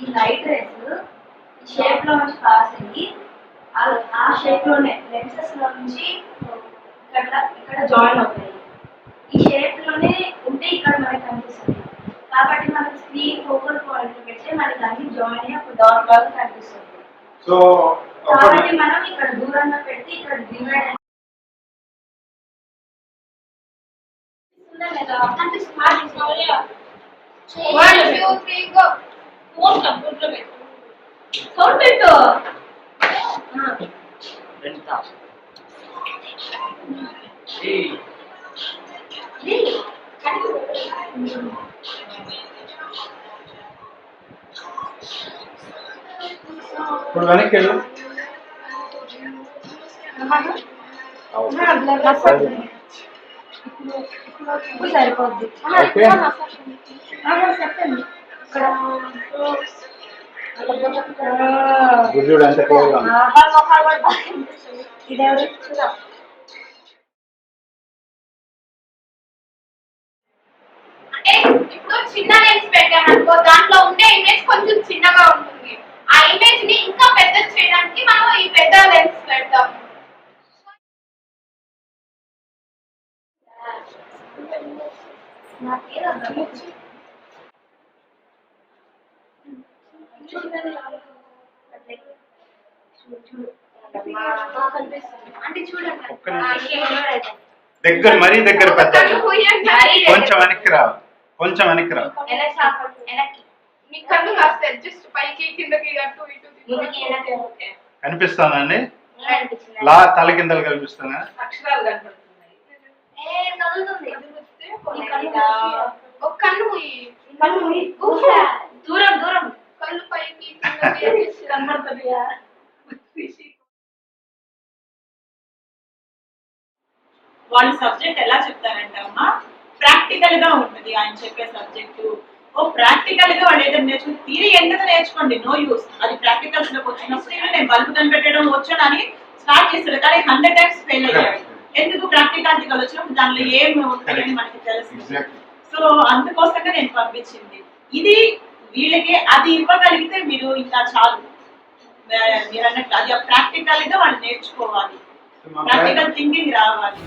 ఈ light race ఈ shape లో నుంచి పాస్ అయ్యి ఆ షేప్ లోనే లెన్సెస్ లో నుంచి ఇక్కడ జాయిన్ అవుతాయి. ఈ షేప్ లోనే ఉంటే ఇక్కడ మనకి కనిపిస్తుంది. కాబట్టి మనకి స్క్రీన్ ఫోకల్ పాయింట్ పెడితే మనకి అన్ని జాయిన్ అయ్యి అప్పుడు డాట్ లాగా కనిపిస్తుంది. సో కాబట్టి మనం ఇక్కడ దూరంగా పెడితే ఇక్కడ డివైడ్ ఇప్పుడు వెనక్కి వెళ్ళు. సరిపోద్ది. చెప్పండి గుడ్డు ఎంత క్లియర్గా ఇదేవిడ అంటే ఇప్పుడు చిన్న లెన్స్ పెట్టామనుకో దాంట్లో ఉండే ఇమేజ్ కొంచెం చిన్నగా ఉంటుంది. ఆ ఇమేజ్ ని ఇంకా పెద్ద చేయడానికి మనం ఈ పెద్ద లెన్స్ పెడతాం. అంటే చూడండి దగ్గర మరీ దగ్గర పెద్ద కొంచెం వెనక్కి రా, కొంచెం వెనక్కి రా. మీ కన్ను కాస్త జస్ట్ పైకి కిందకి అటు ఇటు కనిపిస్తుందండి? లా తల కిందలు కనిపిస్తున్నా? అక్షరాలు కనపడుతున్నాయి. ఒక కన్ను దూరం దూరం కళ్ళు పైకి కనపడుతుంది. వాళ్ళు సబ్జెక్ట్ ఎలా చెప్తారంటే అమ్మా ప్రాక్టికల్ గా ఉంటుంది ఆయన చెప్పే సబ్జెక్టు. ఓ ప్రాక్టికల్ గా వాళ్ళు ఏదైనా నేర్చుకుని థియరీ ఎంత నేర్చుకోండి, నో యూస్. అది ప్రాక్టికల్స్ లోకి వచ్చినప్పుడు నేను బల్బు కనిపెట్టడం వచ్చాను అని స్టార్ట్ చేస్తాడు, కానీ 100 times ఫెయిల్ అయ్యాడు. ఎందుకు? ప్రాక్టికాలిటీగా వచ్చినప్పుడు దానిలో ఏమి ఉంటుందని మనకి తెలుసు. సో అందుకోసంగా నేను పంపించింది ఇది వీళ్ళకి. అది ఇవ్వగలిగితే మీరు ఇంకా చాలు. మీరు అన్నట్టు అది ప్రాక్టికల్ గా వాళ్ళు నేర్చుకోవాలి, ప్రాక్టికల్ థింకింగ్ రావాలి.